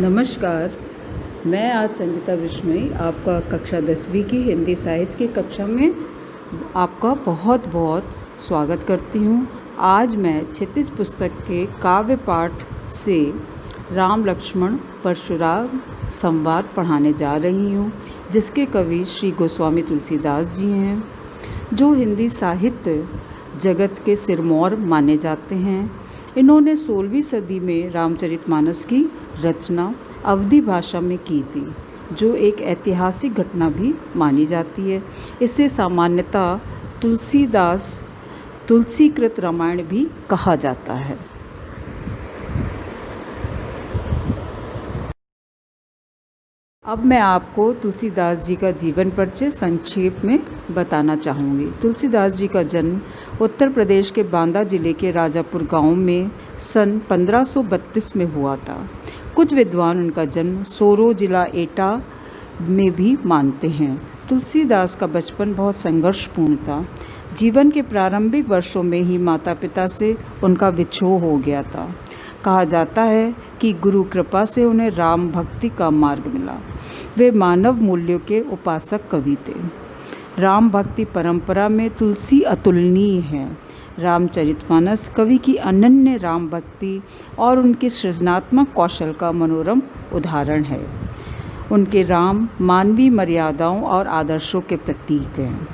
नमस्कार। मैं आज संगीता विश्नोई आपका कक्षा 10वीं की हिंदी साहित्य की कक्षा में आपका बहुत बहुत स्वागत करती हूँ। आज मैं क्षितिज पुस्तक के काव्य पाठ से राम लक्ष्मण परशुराम संवाद पढ़ाने जा रही हूँ, जिसके कवि श्री गोस्वामी तुलसीदास जी हैं, जो हिंदी साहित्य जगत के सिरमौर माने जाते हैं। इन्होंने 16वीं सदी में रामचरितमानस की रचना अवधी भाषा में की थी, जो एक ऐतिहासिक घटना भी मानी जाती है। इसे सामान्यतः तुलसीकृत रामायण भी कहा जाता है। अब मैं आपको तुलसीदास जी का जीवन परिचय संक्षेप में बताना चाहूँगी। तुलसीदास जी का जन्म उत्तर प्रदेश के बांदा जिले के राजापुर गांव में सन 1532 में हुआ था। कुछ विद्वान उनका जन्म सोरो जिला एटा में भी मानते हैं। तुलसीदास का बचपन बहुत संघर्षपूर्ण था। जीवन के प्रारंभिक वर्षों में ही माता पिता से उनका विछोह हो गया था। कहा जाता है कि गुरु कृपा से उन्हें राम भक्ति का मार्ग मिला। वे मानव मूल्यों के उपासक कवि थे। राम भक्ति परंपरा में तुलसी अतुलनीय है। रामचरितमानस कवि की अनन्य राम भक्ति और उनके सृजनात्मक कौशल का मनोरम उदाहरण है। उनके राम मानवीय मर्यादाओं और आदर्शों के प्रतीक हैं।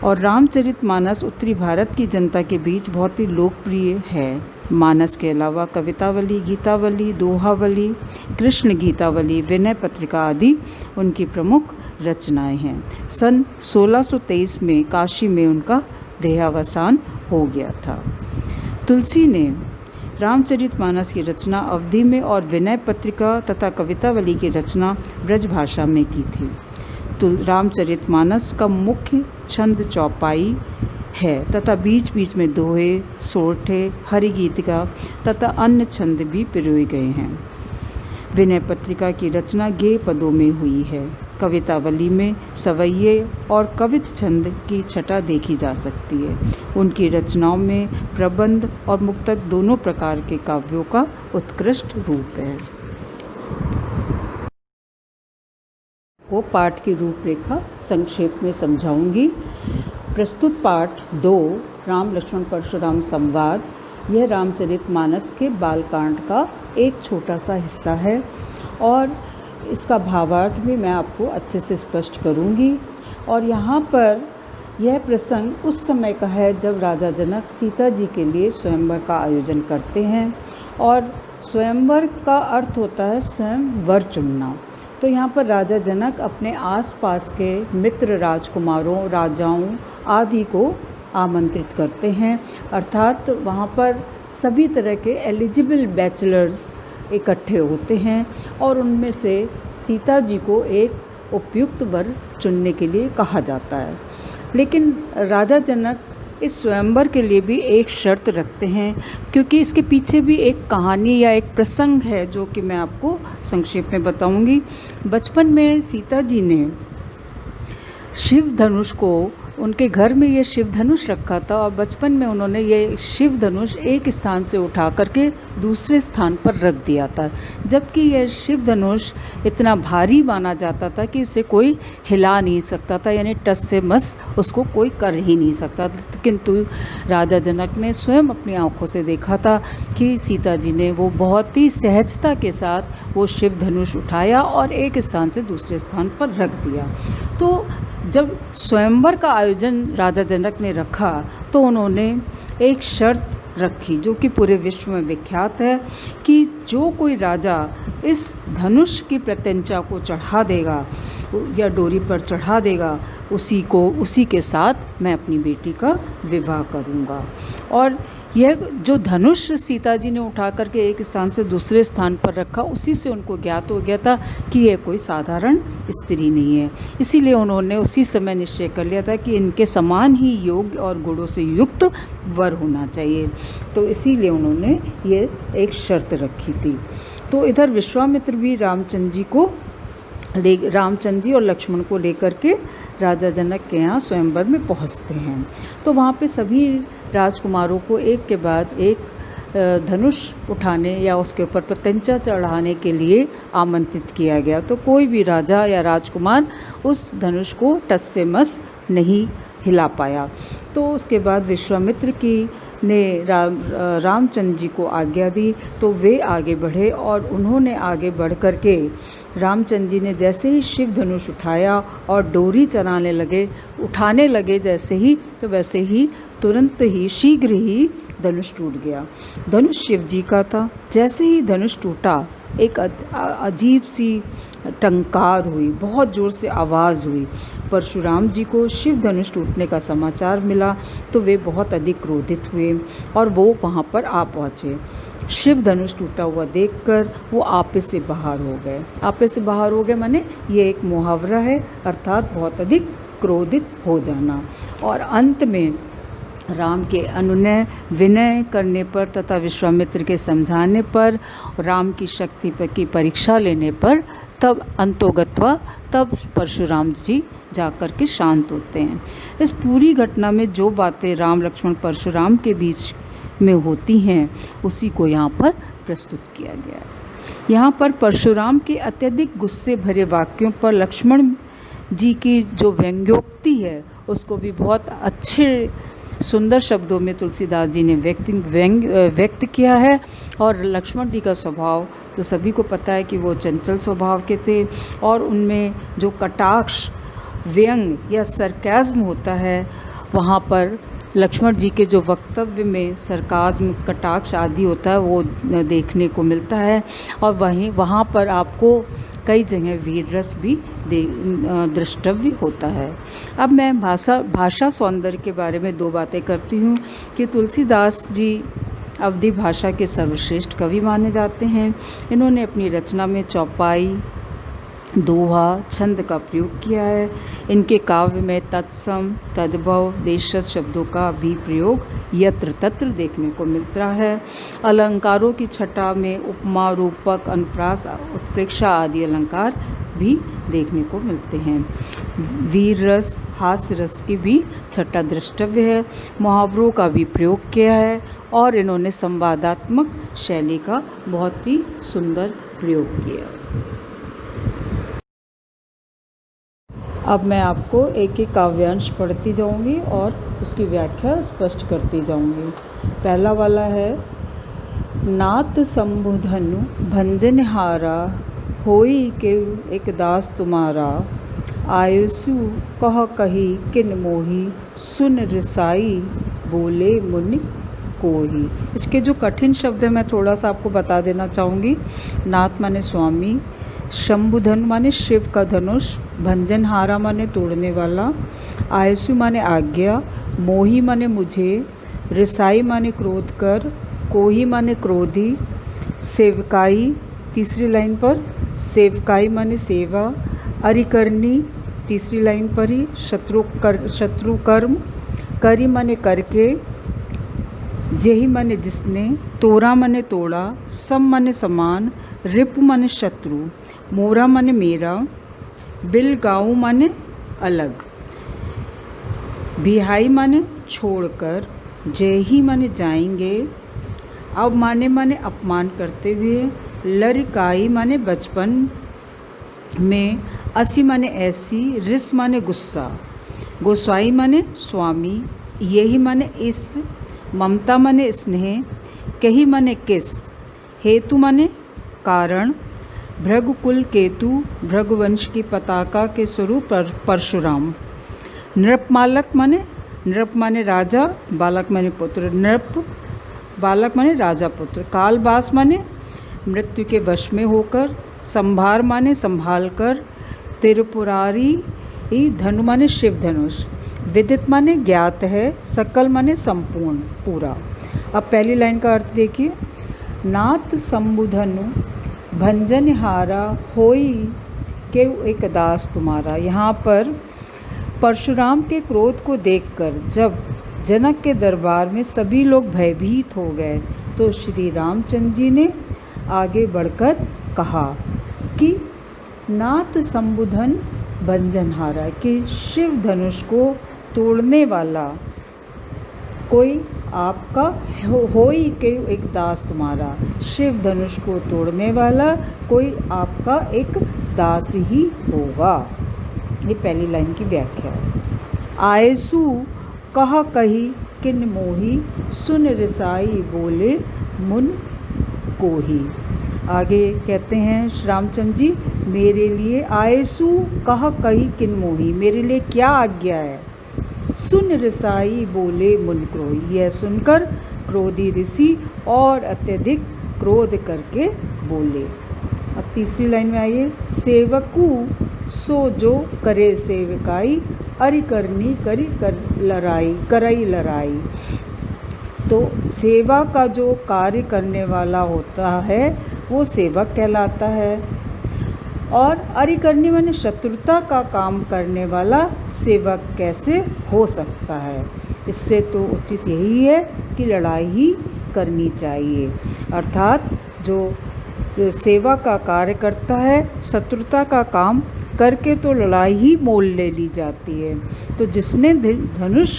और रामचरितमानस उत्तरी भारत की जनता के बीच बहुत ही लोकप्रिय है। मानस के अलावा कवितावली, गीतावली, दोहावली, कृष्ण गीतावली, विनय पत्रिका आदि उनकी प्रमुख रचनाएं हैं। सन 1623 में काशी में उनका देहावसान हो गया था। तुलसी ने रामचरितमानस की रचना अवधी में और विनय पत्रिका तथा कवितावली की रचना ब्रजभाषा में की थी। रामचरितमानस का मुख्य छंद चौपाई है तथा बीच बीच में दोहे, सोरठे, हरिगीतिका तथा अन्य छंद भी पिरोए गए हैं। विनय पत्रिका की रचना गेय पदों में हुई है। कवितावली में सवैये और कवित छंद की छटा देखी जा सकती है। उनकी रचनाओं में प्रबंध और मुक्तक दोनों प्रकार के काव्यों का उत्कृष्ट रूप है। को पाठ की रूपरेखा संक्षेप में समझाऊंगी। प्रस्तुत पाठ 2 राम लक्ष्मण परशुराम संवाद, यह रामचरितमानस के बालकांड का एक छोटा सा हिस्सा है और इसका भावार्थ भी मैं आपको अच्छे से स्पष्ट करूंगी। और यहाँ पर यह प्रसंग उस समय का है जब राजा जनक सीता जी के लिए स्वयंवर का आयोजन करते हैं। और स्वयंवर का अर्थ होता है स्वयं वर चुनना। तो यहाँ पर राजा जनक अपने आसपास के मित्र राजकुमारों, राजाओं आदि को आमंत्रित करते हैं, अर्थात वहाँ पर सभी तरह के एलिजिबल बैचलर्स इकट्ठे होते हैं और उनमें से सीता जी को एक उपयुक्त वर चुनने के लिए कहा जाता है। लेकिन राजा जनक इस स्वयंवर के लिए भी एक शर्त रखते हैं, क्योंकि इसके पीछे भी एक कहानी या एक प्रसंग है जो कि मैं आपको संक्षेप में बताऊंगी। बचपन में सीता जी ने शिव धनुष को, उनके घर में ये शिव धनुष रखा था और बचपन में उन्होंने ये शिव धनुष एक स्थान से उठा करके दूसरे स्थान पर रख दिया था, जबकि यह शिव धनुष इतना भारी माना जाता था कि उसे कोई हिला नहीं सकता था, यानी टस से मस उसको कोई कर ही नहीं सकता। किंतु राजा जनक ने स्वयं अपनी आंखों से देखा था कि सीता जी ने वो बहुत ही सहजता के साथ वो शिव धनुष उठाया और एक स्थान से दूसरे स्थान पर रख दिया। तो जब स्वयंवर का आयोजन राजा जनक ने रखा तो उन्होंने एक शर्त रखी जो कि पूरे विश्व में विख्यात है कि जो कोई राजा इस धनुष की प्रत्यंचा को चढ़ा देगा या डोरी पर चढ़ा देगा, उसी के साथ मैं अपनी बेटी का विवाह करूंगा। और यह जो धनुष सीता जी ने उठा करके एक स्थान से दूसरे स्थान पर रखा, उसी से उनको ज्ञात हो गया था कि यह कोई साधारण स्त्री नहीं है। इसीलिए उन्होंने उसी समय निश्चय कर लिया था कि इनके समान ही योग्य और गुणों से युक्त वर होना चाहिए। तो इसीलिए उन्होंने ये एक शर्त रखी थी। तो इधर विश्वामित्र भी रामचंद्र जी और लक्ष्मण को लेकर के राजा जनक के यहाँ स्वयंवर में पहुँचते हैं। तो वहाँ पे सभी राजकुमारों को एक के बाद एक धनुष उठाने या उसके ऊपर प्रत्यंचा चढ़ाने के लिए आमंत्रित किया गया। तो कोई भी राजा या राजकुमार उस धनुष को टस से मस नहीं हिला पाया। तो उसके बाद विश्वामित्र की ने रामचंद्र जी को आज्ञा दी, तो वे आगे बढ़े और उन्होंने आगे बढ़ कर के रामचंद्र जी ने जैसे ही शिव धनुष उठाया और डोरी उठाने लगे जैसे ही, तो वैसे ही तुरंत ही शीघ्र ही धनुष टूट गया। धनुष शिव जी का था। जैसे ही धनुष टूटा एक अजीब सी टंकार हुई, बहुत ज़ोर से आवाज़ हुई। परशुराम जी को शिव धनुष टूटने का समाचार मिला तो वे बहुत अधिक क्रोधित हुए और वो वहाँ पर आ पहुँचे। शिव धनुष टूटा हुआ देखकर वो आपे से बाहर हो गए। आपे से बाहर हो गए माने ये एक मुहावरा है, अर्थात बहुत अधिक क्रोधित हो जाना। और अंत में राम के अनुनय विनय करने पर तथा विश्वामित्र के समझाने पर, राम की शक्ति की परीक्षा लेने पर तब अंतोगत्वा तब परशुराम जी जाकर के शांत होते हैं। इस पूरी घटना में जो बातें राम लक्ष्मण परशुराम के बीच में होती हैं उसी को यहाँ पर प्रस्तुत किया गया है। यहाँ पर परशुराम के अत्यधिक गुस्से भरे वाक्यों पर लक्ष्मण जी की जो व्यंग्योक्ति है उसको भी बहुत अच्छे सुंदर शब्दों में तुलसीदास जी ने व्यक्त किया है। और लक्ष्मण जी का स्वभाव तो सभी को पता है कि वो चंचल स्वभाव के थे और उनमें जो कटाक्ष व्यंग या सरकाज़्म होता है, वहाँ पर लक्ष्मण जी के जो वक्तव्य में सरकाज़्म कटाक्ष आदि होता है वो देखने को मिलता है। और वहाँ पर आपको कई जगह वीर रस भी दृष्टव्य होता है। अब मैं भाषा सौंदर्य के बारे में दो बातें करती हूँ कि तुलसीदास जी अवधी भाषा के सर्वश्रेष्ठ कवि माने जाते हैं। इन्होंने अपनी रचना में चौपाई, दोहा, छंद का प्रयोग किया है। इनके काव्य में तत्सम, तद्भव, देशज शब्दों का भी प्रयोग यत्र तत्र देखने को मिलता है। अलंकारों की छटा में उपमा, रूपक, अनुप्रास, उत्प्रेक्षा आदि अलंकार भी देखने को मिलते हैं। वीर रस, हास्य रस की भी छटा दृष्टव्य है। मुहावरों का भी प्रयोग किया है और इन्होंने संवादात्मक शैली का बहुत ही सुंदर प्रयोग किया। अब मैं आपको एक एक काव्यांश पढ़ती जाऊंगी और उसकी व्याख्या स्पष्ट करती जाऊंगी। पहला वाला है, नात संबुधनु भंजनहारा, होई के एक दास तुम्हारा, आयुषु कह कही किन मोही, सुन रिसाई बोले मुनि कोही। इसके जो कठिन शब्द है मैं थोड़ा सा आपको बता देना चाहूँगी। नाथ माने स्वामी, शंभुधन माने शिव का धनुष, भंजनहारा माने तोड़ने वाला, आयसु माने आज्ञा, मोही माने मुझे, रिसाई माने क्रोध कर, कोही माने क्रोधी, सेवकाई तीसरी लाइन पर, सेवकाई माने सेवा, अरिकरणी तीसरी लाइन पर ही, शत्रु कर्म, करी माने करके, जेही माने जिसने, तोरा माने तोड़ा, सम माने समान, रिपु माने शत्रु, मोरा माने मेरा, बिल गाँव माने अलग, बिहाई माने छोड़कर, जय ही माने जाएंगे, अब माने अपमान करते हुए, लरिकाई माने बचपन में, असी माने ऐसी, रिस माने गुस्सा, गोसाई माने स्वामी, यही माने इस, ममता माने स्नेह, कही माने किस, हेतु माने कारण, भृगुकुल केतु भृगुवंश की पताका के स्वरूप परशुराम, नृपमालक माने राजा, बालक माने पुत्र, नृप बालक माने राजा पुत्र, कालबास माने मृत्यु के वश में होकर, संभार माने संभाल कर, त्रिपुरारी धनु माने शिव धनुष, विदित माने ज्ञात है, सकल माने संपूर्ण पूरा। अब पहली लाइन का अर्थ देखिए, नाथ संबुधनु भंजनहारा, होई के एक दास तुम्हारा। यहाँ पर परशुराम के क्रोध को देखकर जब जनक के दरबार में सभी लोग भयभीत हो गए तो श्री रामचंद्र जी ने आगे बढ़कर कहा कि नाथ संबुधन भंजनहारा, कि शिव धनुष को तोड़ने वाला कोई आपका होई के एक दास तुम्हारा, शिव धनुष को तोड़ने वाला कोई आपका एक दास ही होगा। ये पहली लाइन की व्याख्या है। आयसु कह कही किन मोही, सुन रिसाई बोले मुन को ही। आगे कहते हैं श्री रामचंद्र जी, मेरे लिए आयसु कह कही किन मोही, मेरे लिए क्या आज्ञा है। सुन रिसाई बोले मुन क्रोही, यह सुनकर क्रोधी ऋषि और अत्यधिक क्रोध करके बोले। अब तीसरी लाइन में आइए। सेवकू सो जो करे सेवकाई, अरि करनी करी कर लड़ाई करई लड़ाई। तो सेवा का जो कार्य करने वाला होता है वो सेवक कहलाता है, और अरि करनी माने शत्रुता का काम करने वाला सेवक कैसे हो सकता है। इससे तो उचित यही है कि लड़ाई ही करनी चाहिए, अर्थात जो सेवा का कार्य करता है, शत्रुता का काम करके तो लड़ाई ही मोल ले ली जाती है। तो जिसने धनुष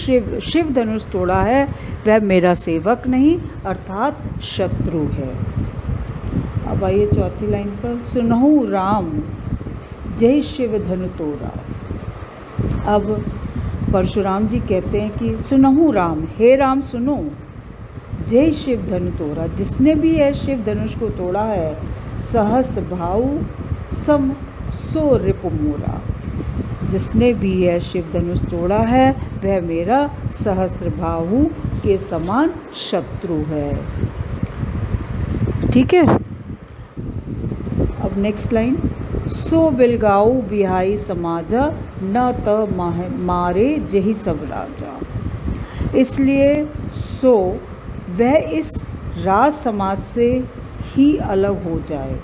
शिव धनुष तोड़ा है वह मेरा सेवक नहीं अर्थात शत्रु है। अब आइए चौथी लाइन पर। सुनहु राम जय शिव धनु तोड़ा। अब परशुराम जी कहते हैं कि सुनहु राम, हे राम सुनो, जय शिव धनु तोड़ा, जिसने भी यह शिव धनुष को तोड़ा है, सहस भाऊ सम सो रिपु मोरा, जिसने भी यह शिव धनुष तोड़ा है वह मेरा सहस्र बाहु के समान शत्रु है। ठीक है। अब नेक्स्ट लाइन। सो बिलगाऊ बिहाई समाजा, न त मारे जेहि सब राजा। इसलिए सो वह इस राज समाज से ही अलग हो जाए।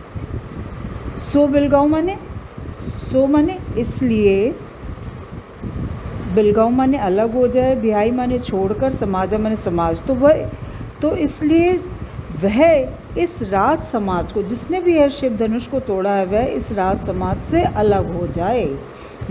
सो बिलगाऊ माने, सो माने इसलिए, बिलगाऊ माने अलग हो जाए, बिहाई माने छोड़कर, समाजा माने समाज। तो वह तो इसलिए वह इस राज समाज को, जिसने भी यह शिव धनुष को तोड़ा है, वह इस राज समाज से अलग हो जाए।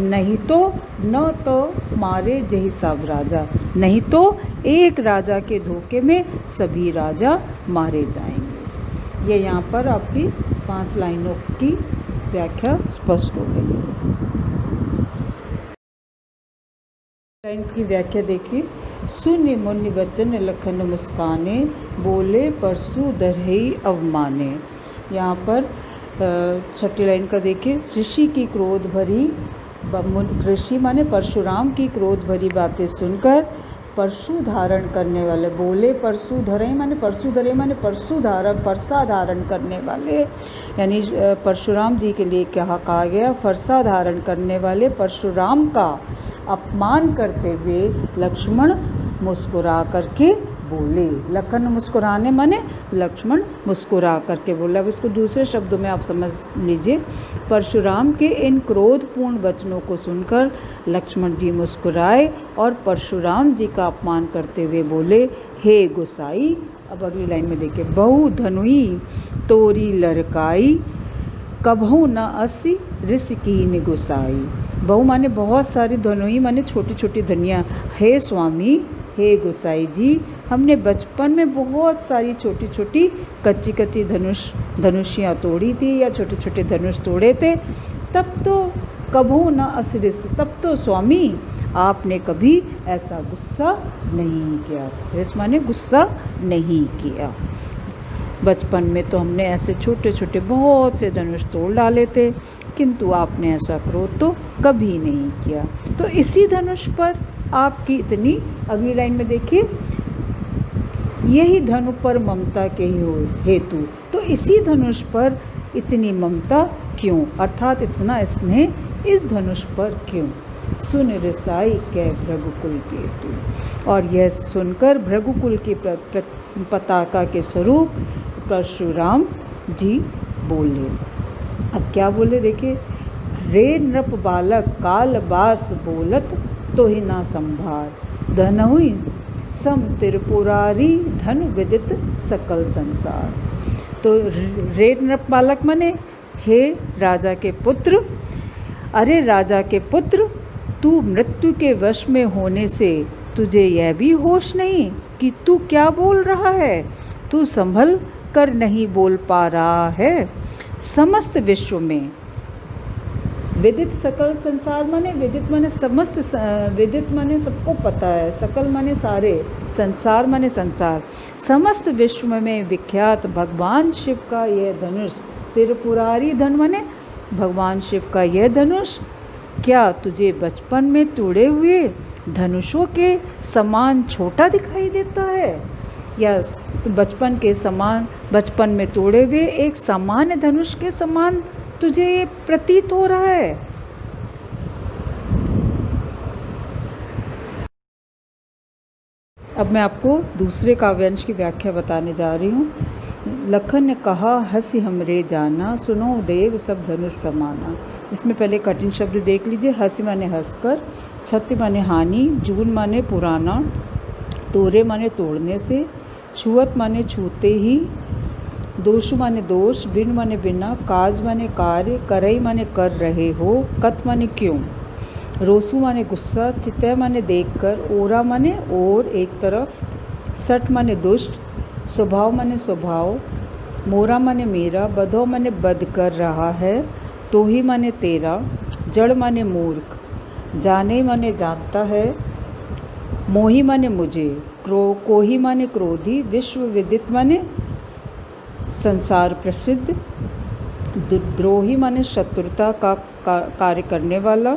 नहीं तो न तो मारे जही सब राजा, नहीं तो एक राजा के धोखे में सभी राजा मारे जाएंगे। ये यहाँ पर आपकी 5 लाइनों की व्याख्या स्पष्ट हो गई है। लाइन की व्याख्या देखिए। सुनि मुनि वचन लखन मुस्काने, बोले परसु दरहि अवमाने। यहाँ पर छठी लाइन का देखिए। ऋषि की क्रोध भरी, ऋषि माने परशुराम की क्रोध भरी बातें सुनकर परशु धारण करने वाले, बोले परशु धरे माने परशु धरे माने परशु धारण, फरसा धारण करने वाले, यानी परशुराम जी के लिए क्या कहा गया, फरसा धारण करने वाले परशुराम का अपमान करते हुए लक्ष्मण मुस्कुरा करके बोले। लखन मुस्कुराने माने लक्ष्मण मुस्कुरा करके बोला। अब इसको दूसरे शब्दों में आप समझ लीजिए। परशुराम के इन क्रोधपूर्ण वचनों को सुनकर लक्ष्मण जी मुस्कुराए और परशुराम जी का अपमान करते हुए बोले, हे गोसाई। अब अगली लाइन में देखिए। बहु धनुई तोरी लरकाई, कभू न असी ऋषि की गोसाई। बहु माने बहुत सारी, धनुई माने छोटी छोटी धनिया। हे स्वामी, हे गोसाई जी, हमने बचपन में बहुत सारी छोटी छोटी कच्ची कच्ची धनुषियाँ तोड़ी थी या छोटे छोटे धनुष तोड़े थे। तब तो कभू न असरिस, तब तो स्वामी आपने कभी ऐसा गुस्सा नहीं किया। रिस माने गुस्सा नहीं किया। बचपन में तो हमने ऐसे छोटे छोटे बहुत से धनुष तोड़ डाले थे, किंतु आपने ऐसा क्रोध तो कभी नहीं किया। तो इसी धनुष पर आपकी इतनी, अगली लाइन में देखिए, यही धनु पर ममता के ही हेतु। तो इसी धनुष पर इतनी ममता क्यों, अर्थात इतना स्नेह इस धनुष पर क्यों। सुन रिसाई कै भृगुकुल केतु। और यह सुनकर भृगुकुल की पताका के स्वरूप परशुराम जी बोले। अब क्या बोले देखिए। रे नृप बालक काल बास बोलत, तो ही ना संभार, धनहुई सम त्रिपुरारी धन विदित सकल संसार। तो रे नृप बालक माने हे राजा के पुत्र, अरे राजा के पुत्र, तू मृत्यु के वश में होने से तुझे यह भी होश नहीं कि तू क्या बोल रहा है? तू संभल कर नहीं बोल पा रहा है। समस्त विश्व में विदित सकल संसार माने विदित माने समस्त, विदित माने सबको पता है, सकल माने सारे, संसार माने संसार। समस्त विश्व में विख्यात भगवान शिव का यह धनुष, त्रिपुरारी धन माने भगवान शिव का यह धनुष क्या तुझे बचपन में तोड़े हुए धनुषों के समान छोटा दिखाई देता है? यस, तो बचपन के समान, बचपन में तोड़े हुए एक सामान्य धनुष के समान तुझे ये प्रतीत हो रहा है। अब मैं आपको दूसरे काव्यांश की व्याख्या बताने जा रही हूँ। लखन ने कहा हंसी हमरे जाना, सुनो देव सब धनुष समाना। इसमें पहले कठिन शब्द देख लीजिए। हंसी माने हंसकर, क्षति माने हानि, जून माने पुराना, तोरे माने तोड़ने से, छुअत माने छूते ही, दोषु माने दोष, बिन माने बिना, काज माने कार्य, करई माने कर रहे हो, कत माने क्यों, रोसु माने गुस्सा, चितय माने देखकर, ओरा माने और एक तरफ, सठ माने दुष्ट, स्वभाव माने स्वभाव, मोरा माने मेरा, बधो माने बद कर रहा है, तो ही माने तेरा, जड़ माने मूर्ख, जाने माने जानता है, मोही माने मुझे, कोही माने क्रोधी, विश्व विदित माने संसार प्रसिद्ध, द्रोही माने शत्रुता का कार्य करने वाला,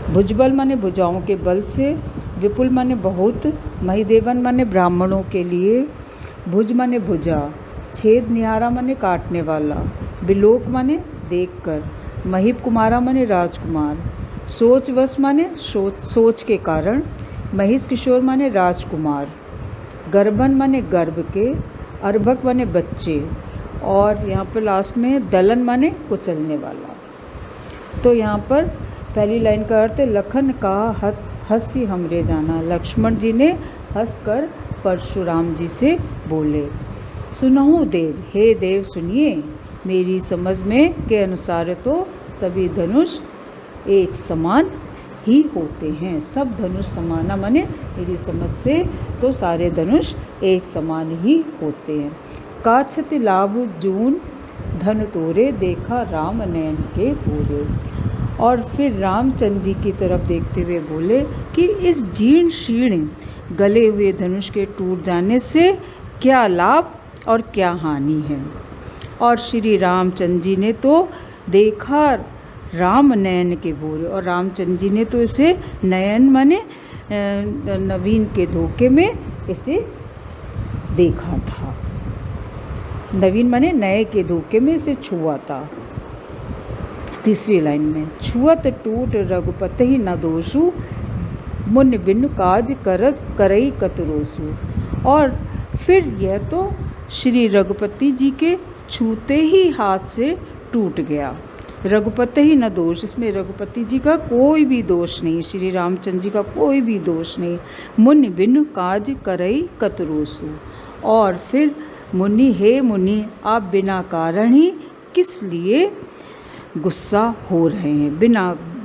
भुजबल माने भुजाओं के बल से, विपुल माने बहुत, महिदेवन माने ब्राह्मणों के लिए, भुज माने भुजा, छेद निहारा माने काटने वाला, बिलोक माने देखकर, महिप कुमारा माने राजकुमार, सोच वश माने सोच के कारण, महिष किशोर माने राजकुमार, गर्भन माने गर्भ के, अर्भक माने बच्चे, और यहाँ पर लास्ट में दलन माने कुचलने वाला। तो यहाँ पर पहली लाइन का अर्थ है लखन का हंसी हमरे जाना। लक्ष्मण जी ने हंसकर परशुराम जी से बोले, सुनहु देव, हे देव सुनिए, मेरी समझ में के अनुसार तो सभी धनुष एक समान ही होते हैं। सब धनुष समाना माने मेरी समझ से तो सारे धनुष एक समान ही होते हैं। काछति लाभ जून धन तोरे, देखा राम नयन के पूरे। और फिर रामचंद्र जी की तरफ देखते हुए बोले कि इस जीर्ण शीर्ण गले हुए धनुष के टूट जाने से क्या लाभ और क्या हानि है। और श्री रामचंद्र जी ने तो देखा राम नयन के भूरे, और रामचंद्र जी ने तो इसे नयन माने नवीन के धोखे में इसे देखा था। नवीन माने नए के धोखे में इसे छुआ था। तीसरी लाइन में, छुअत टूट रघुपति ही न दोषु, मुन बिन काज करत करई कतरोसु। और फिर यह तो श्री रघुपति जी के छूते ही हाथ से टूट गया। रघुपति ही न दोष, इसमें रघुपति जी का कोई भी दोष नहीं, श्री रामचंद्र जी का कोई भी दोष नहीं। मुनि बिन काज करई कतरोसु। और फिर मुनि, हे मुनि, आप बिना कारण ही किस लिए गुस्सा हो रहे हैं।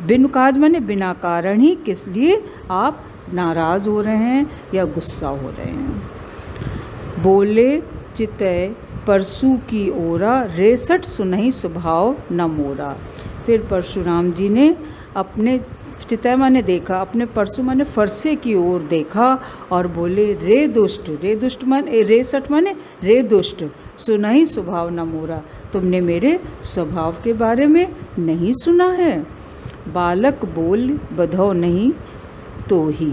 बिन काज माने बिना कारण ही किस लिए आप नाराज़ हो रहे हैं या गुस्सा हो रहे हैं। बोले चितय परसु की ओरा, रेसठ सुनहि स्वभाव न मोरा। फिर परशुराम जी ने अपने चितय माने देखा, अपने परसु माने फरसे की ओर देखा और बोले, रे दुष्ट माने रेसठ माने रे दुष्ट, सुनहि स्वभाव न मोरा, तुमने मेरे स्वभाव के बारे में नहीं सुना है। बालक बोल बधौ नहीं तो ही,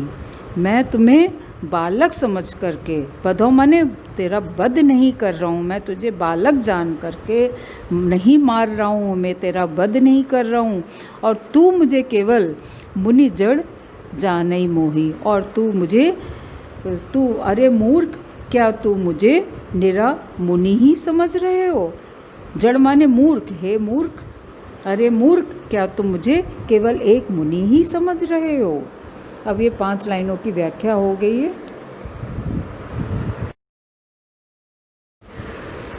मैं तुम्हें बालक समझ करके, बधौ माने तेरा वध नहीं कर रहा हूँ, मैं तुझे बालक जान करके नहीं मार रहा हूँ, मैं तेरा वध नहीं कर रहा हूँ। और तू मुझे केवल मुनि जड़ जानई मोही, और तू अरे मूर्ख, क्या तू मुझे निरा मुनि ही समझ रहे हो। जड़ माने मूर्ख, हे मूर्ख, अरे मूर्ख, क्या तुम मुझे केवल एक मुनि ही समझ रहे हो। अब ये 5 लाइनों की व्याख्या हो गई है।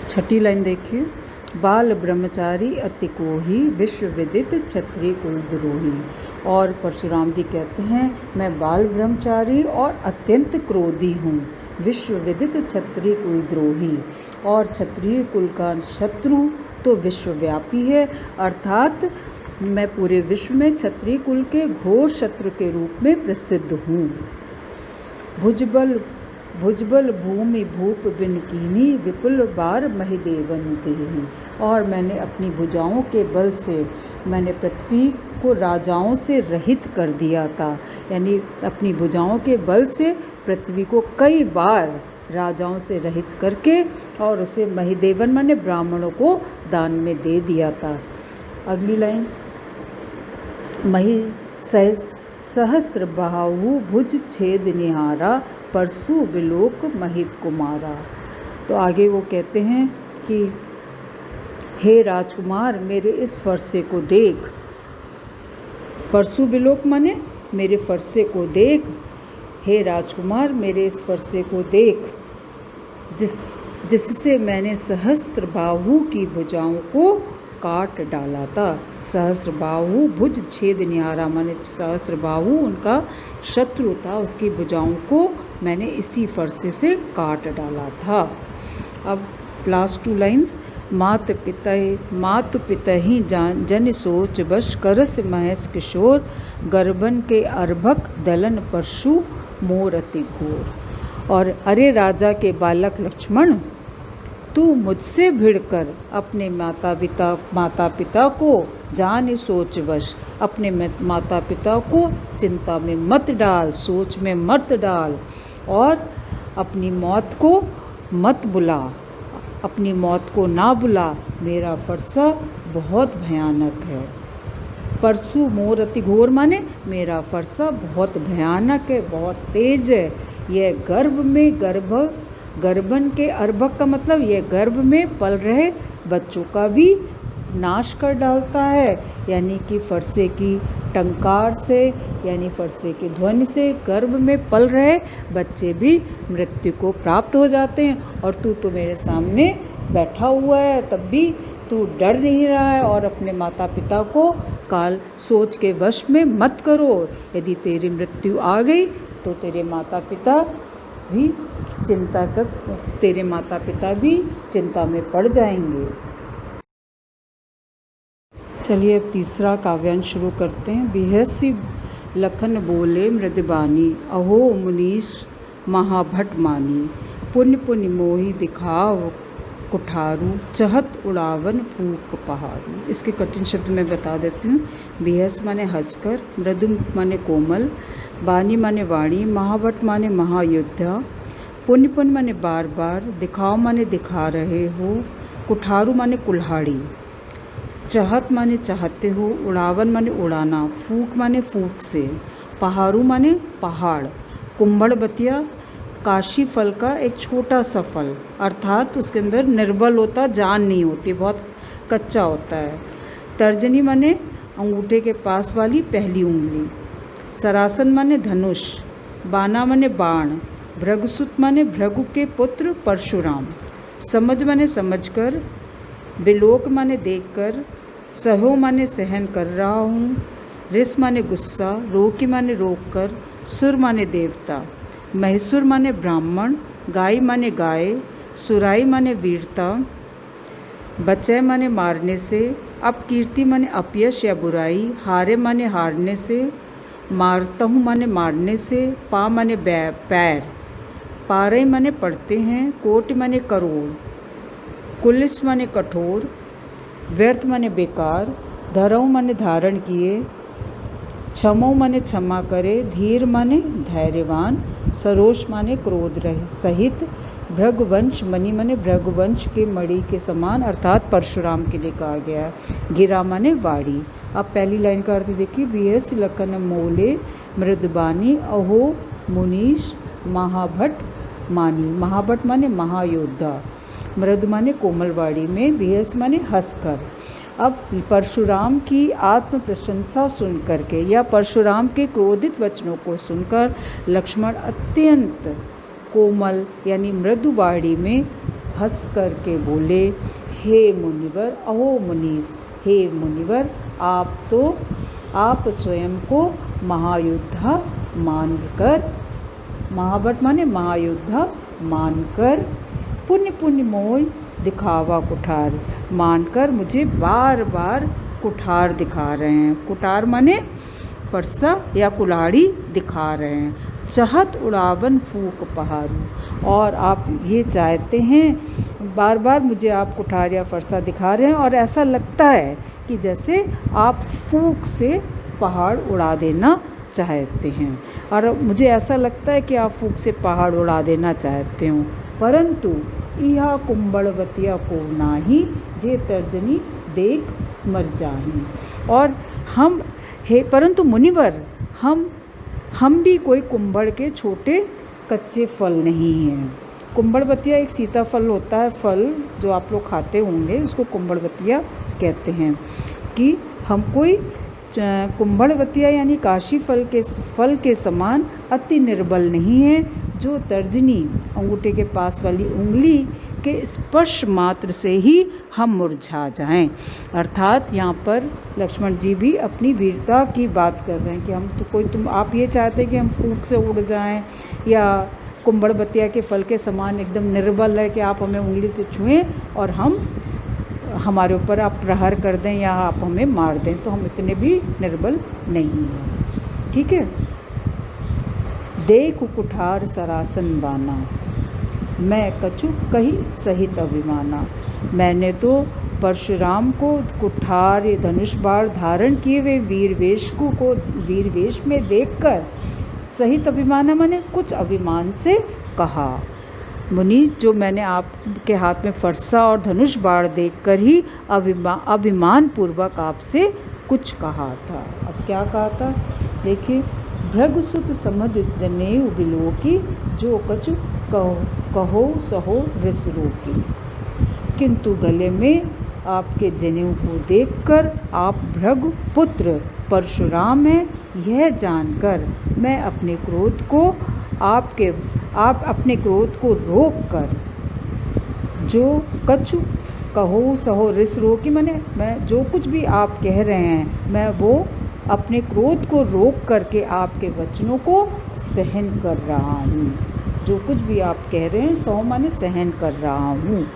छठी लाइन देखिए, बाल ब्रह्मचारी अति कोही, विश्व विदित क्षत्रिय कुल द्रोही। और परशुराम जी कहते हैं, मैं बाल ब्रह्मचारी और अत्यंत क्रोधी हूँ, विश्व विदित क्षत्रिय कुल द्रोही, और क्षत्रिय कुल का शत्रु तो विश्वव्यापी है, अर्थात मैं पूरे विश्व में क्षत्रिय कुल के घोर शत्रु के रूप में प्रसिद्ध हूँ। भुजबल भूमि भूप बिनकीनी, विपुल बार महिदेवन देही, और मैंने अपनी भुजाओं के बल से मैंने पृथ्वी को राजाओं से रहित कर दिया था, यानी अपनी भुजाओं के बल से पृथ्वी को कई बार राजाओं से रहित करके और उसे महिदेवन माने ब्राह्मणों को दान में दे दिया था। अगली लाइन, मही सहस्त्र बाहु भुज छेद निहारा, परशु बिलोक महिप कुमारा। तो आगे वो कहते हैं कि हे राजकुमार मेरे इस फरसे को देख, परशु बिलोक माने मेरे फरसे को देख, हे राजकुमार मेरे इस फरसे को देख, जिससे मैंने सहस्त्र बाहु की भुजाओं को काट डाला था। सहस्त्र बाहु भुज छेद निहारा माने सहस्त्र बाहु उनका शत्रु था, उसकी भुजाओं को मैंने इसी फरसे से काट डाला था। अब लास्ट 2 लाइन्स, मात पिता ही जन सोच बश, करस महेश किशोर, गर्भन के अर्भक दलन परशु मोर अति घोर। और अरे राजा के बालक लक्ष्मण, तू मुझसे भिड़कर अपने माता पिता को जान सोच वश, अपने माता पिता को चिंता में मत डाल, सोच में मत डाल, और अपनी मौत को मत बुला, अपनी मौत को ना बुला, मेरा फरसा बहुत भयानक है। परशु मोर अति घोर माने मेरा फरसा बहुत भयानक है, बहुत तेज है। यह गर्भन के अर्भक का मतलब यह गर्भ में पल रहे बच्चों का भी नाश कर डालता है, यानी कि फरसे की टंकार से, यानी फरसे की ध्वनि से गर्भ में पल रहे बच्चे भी मृत्यु को प्राप्त हो जाते हैं। और तू तो मेरे सामने बैठा हुआ है, तब भी तू डर नहीं रहा है, और अपने माता पिता को काल सोच के वश में मत करो। यदि तेरी मृत्यु आ गई तो तेरे माता पिता भी चिंता में पड़ जाएंगे। चलिए अब तीसरा काव्यांश शुरू करते हैं। बिहसी लखन बोले मृदबानी, अहो मुनीश महाभट मानी, पुण्य पुण्य मोहि दिखाव कुठारू, चहत उड़ावन फूक पहाड़ू। इसके कठिन शब्द मैं बता देती हूँ। बिहस माने हंसकर, मृदु माने कोमल, बानी माने वाणी, महाभट माने महायोद्धा, पुण्य पुण्य माने बार बार, दिखाओ माने दिखा रहे हो, कुठारू माने कुल्हाड़ी, चाहत माने चाहते हो, उड़ावन माने उड़ाना, फूक माने फूक से, पहाड़ू माने पहाड़, कुंभड़ बतिया काशी फल का एक छोटा सा फल, अर्थात उसके अंदर निर्बल होता, जान नहीं होती, बहुत कच्चा होता है। तर्जनी माने अंगूठे के पास वाली पहली उंगली, सरासन माने धनुष, बाना माने बाण, भृगुसुत माने भृगु के पुत्र परशुराम, समझ माने समझकर, बिलोक माने देखकर, सहो माने सहन कर रहा हूँ, रिस माने गुस्सा, रोकी माने रोक कर, सुर माने देवता, महिसुर माने ब्राह्मण, गाय माने गाय, सुराई माने वीरता, बचय माने मारने से, अपकीर्ति माने अपयश या बुराई, हारे माने हारने से, मारता हूँ माने मारने से, पा माने पैर, पारे माने पढ़ते हैं, कोटि माने करोड़, कुलिस माने कठोर, व्यर्थ माने बेकार, धरऊ माने धारण किए, क्षमो माने क्षमा करे, धीर माने धैर्यवान, सरोष माने क्रोध रहे सहित, भृगुवंश मणि माने भृगुवंश के मणि के समान, अर्थात परशुराम के लिए कहा गया है। गिरा माने वाड़ी। अब पहली लाइन का अर्थ देखिए, बिहस लखन मोले मृदबानी, अहो मुनीश महाभट मानी। महाभट माने महायोद्धा, मृद माने कोमलवाड़ी में, बिहस माने हंसकर। अब परशुराम की आत्म प्रशंसा सुन करके या परशुराम के क्रोधित वचनों को सुनकर लक्ष्मण अत्यंत कोमल यानी मृदुवाड़ी में हंस करके बोले, हे मुनिवर, अहो मुनीस, हे मुनिवर, आप स्वयं को महायोद्धा मानकर, महाभट माने महायोद्धा मानकर, पुण्य पुण्य मोय दिखावा कुठार, मानकर मुझे बार बार कुठार दिखा रहे हैं। कुठार माने फरसा या कुल्हाड़ी दिखा रहे हैं। चाहत उड़ावन फूक पहाड़ू, और आप ये चाहते हैं, बार बार मुझे आप कुठार या फरसा दिखा रहे हैं और ऐसा लगता है कि जैसे आप फूक से पहाड़ उड़ा देना चाहते हैं, और मुझे ऐसा लगता है कि आप फूक से पहाड़ उड़ा देना चाहते हो। परंतु इहा कुंभड़वतिया को नाही, जे तर्जनी देख मर जाही। और हम हे परंतु मुनिवर, हम भी कोई कुंभड़ के छोटे कच्चे फल नहीं हैं। कुंभड़वतिया एक सीताफल होता है, फल जो आप लोग खाते होंगे, उसको कुंभड़वतिया कहते हैं। कि हम कोई कुंभड़वतिया यानी काशी फल के समान अति निर्बल नहीं है, जो तर्जनी अंगूठे के पास वाली उंगली के स्पर्श मात्र से ही हम मुरझा जाएं। अर्थात यहाँ पर लक्ष्मण जी भी अपनी वीरता की बात कर रहे हैं कि हम तो आप ये चाहते हैं कि हम फूंक से उड़ जाएं, या कुंभड़वतिया के फल के समान एकदम निर्बल है कि आप हमें उंगली से छुएं और हमारे ऊपर आप प्रहार कर दें या आप हमें मार दें, तो हम इतने भी निर्बल नहीं हैं। ठीक है। देख कुठार सरासन बाना, मैं कछु कही सहित अभिमाना। मैंने तो परशुराम को कुठार ये धनुष बाण धारण किए हुए वीर वेश में देखकर सहित अभिमाना माने कुछ अभिमान से कहा। मुनि, जो मैंने आपके हाथ में फरसा और धनुष बाण देखकर ही अभिमान पूर्वक आपसे कुछ कहा था। अब क्या कहा था देखिए। भृगुसुत समद जनेऊ बिलोकी, जो कछु कहो सहो रिसरोकी। किंतु गले में आपके जनेऊ को देखकर आप भृगु पुत्र परशुराम हैं, यह जानकर मैं अपने क्रोध को आप अपने क्रोध को रोक कर, जो कछु कहो सहो रिस रोकी माने मैं जो कुछ भी आप कह रहे हैं, मैं वो अपने क्रोध को रोक करके आपके वचनों को सहन कर रहा हूँ। जो कुछ भी आप कह रहे हैं सो माने सहन कर रहा हूँ।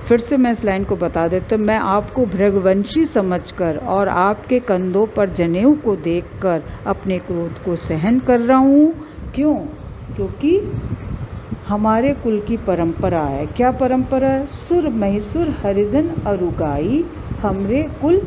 फिर से मैं इस लाइन को बता देता हूँ। मैं आपको भृगवंशी समझकर और आपके कंधों पर जनेऊ को देखकर अपने क्रोध को सहन कर रहा हूँ। क्यों? क्योंकि हमारे कुल की परंपरा है। क्या परंपरा है? सुर महिसुर हरिजन अरुगाई, हमरे कुल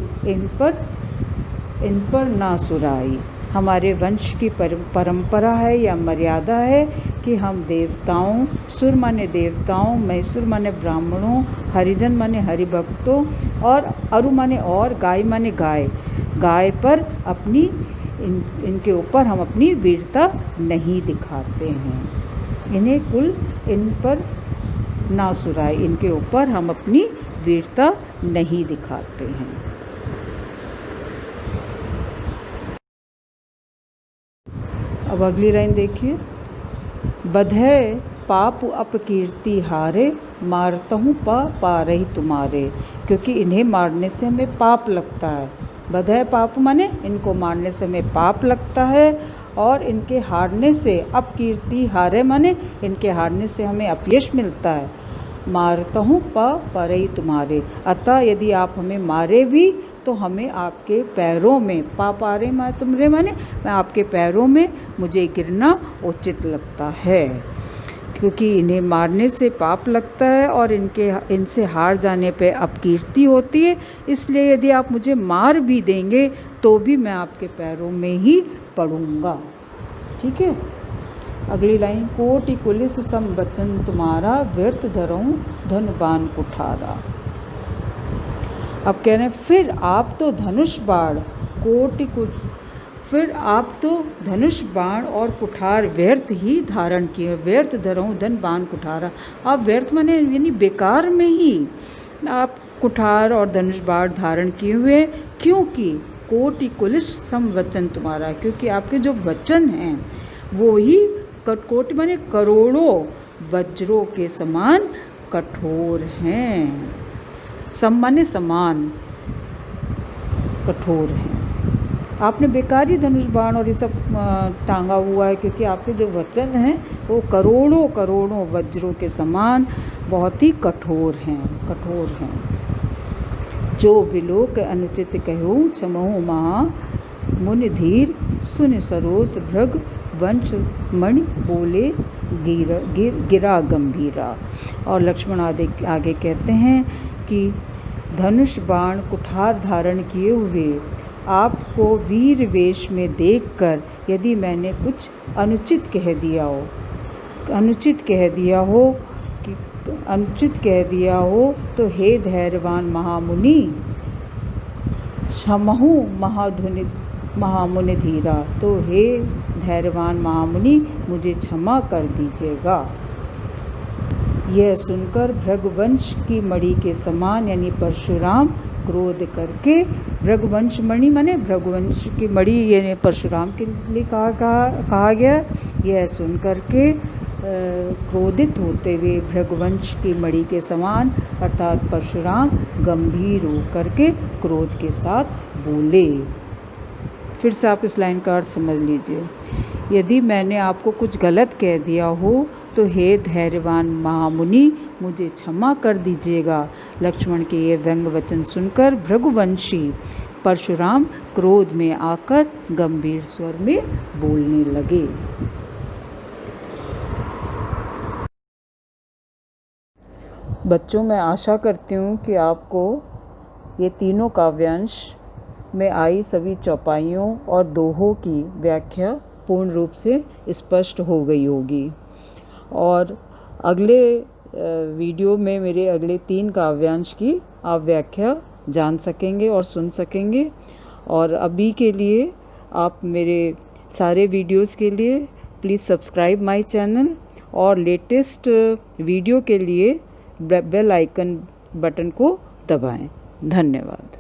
इन पर ना सुराई। हमारे वंश की परंपरा है या मर्यादा है कि हम देवताओं, सुर माने देवताओं, मैसुर माने ब्राह्मणों, हरिजन माने हरिभक्तों, और अरु माने और, गाय माने गाय पर इनके ऊपर हम अपनी वीरता नहीं दिखाते हैं। इन्हें कुल इन पर ना सुराए, इनके ऊपर हम अपनी वीरता नहीं दिखाते हैं। अब अगली लाइन देखिए। बधै पाप अपकीर्ति हारे, मारतहूँ पा रही तुम्हारे। क्योंकि इन्हें मारने से हमें पाप लगता है। बधै पाप माने इनको मारने से हमें पाप लगता है, और इनके हारने से, अपकीर्ति हारे माने इनके हारने से हमें अपयश मिलता है। मारतहूँ परई तुम्हारे, अतः यदि आप हमें मारे भी तो हमें आपके पैरों में, पारे माने तुमरे माने मैं आपके पैरों में मुझे गिरना उचित लगता है। क्योंकि इन्हें मारने से पाप लगता है और इनसे हार जाने पे अपकीर्ति होती है। इसलिए यदि आप मुझे मार भी देंगे तो भी मैं आपके पैरों में ही पड़ूंगा। ठीक है। अगली लाइन। कोटि कुलिस सम बचन तुम्हारा, व्यर्थ धरऊँ धनुबान कुठारा। अब कह रहे हैं फिर आप तो धनुष बाण और कुठार व्यर्थ ही धारण किए। व्यर्थ धरऊँ धन बाण कुठारा। आप व्यर्थ माने यानी बेकार में ही आप कुठार और धनुष बाण धारण किए हुए। क्योंकि कोटि कुलिस सम वचन तुम्हारा, क्योंकि आपके जो वचन हैं वो ही कोटि माने करोड़ों वज्रों के समान कठोर हैं। सम माने समान, कठोर हैं। आपने बेकार ही धनुष बाण और ये सब टांगा हुआ है, क्योंकि आपके जो वचन हैं वो करोड़ों करोड़ों वज्रों के समान बहुत ही कठोर हैं। जो बिलोक अनुचित कहूँ क्षमहु महा मुनि धीर, सुन सरोस भृग वंश मणि बोले गिरा गंभीरा। और लक्ष्मण आगे कहते हैं कि धनुष बाण कुठार धारण किए हुए आपको वीर वेश में देखकर यदि मैंने कुछ अनुचित कह दिया हो तो हे धैर्यवान महामुनि क्षमहु महामुनि धीरा, तो हे धैर्यवान महामुनि मुझे क्षमा कर दीजिएगा। यह सुनकर भृगवंश की मणि के समान यानी परशुराम क्रोध करके, भृगवंश मणि माने भृगवंश की मणि यानी परशुराम के लिए कहा गया। यह सुन करके क्रोधित होते हुए भृगवंश की मणि के समान अर्थात परशुराम गंभीर होकर के क्रोध के साथ बोले। फिर से आप इस लाइन का अर्थ समझ लीजिए। यदि मैंने आपको कुछ गलत कह दिया हो तो हे धैर्यवान महामुनि मुझे क्षमा कर दीजिएगा। लक्ष्मण के ये व्यंग वचन सुनकर भृगुवंशी परशुराम क्रोध में आकर गंभीर स्वर में बोलने लगे। बच्चों, मैं आशा करती हूँ कि आपको ये तीनों काव्यांश में आई सभी चौपाइयों और दोहों की व्याख्या पूर्ण रूप से स्पष्ट हो गई होगी। और अगले वीडियो में मेरे अगले 3 काव्यांश की आप व्याख्या जान सकेंगे और सुन सकेंगे। और अभी के लिए आप मेरे सारे वीडियोस के लिए प्लीज़ सब्सक्राइब माय चैनल और लेटेस्ट वीडियो के लिए बेल आइकन बटन को दबाएं। धन्यवाद।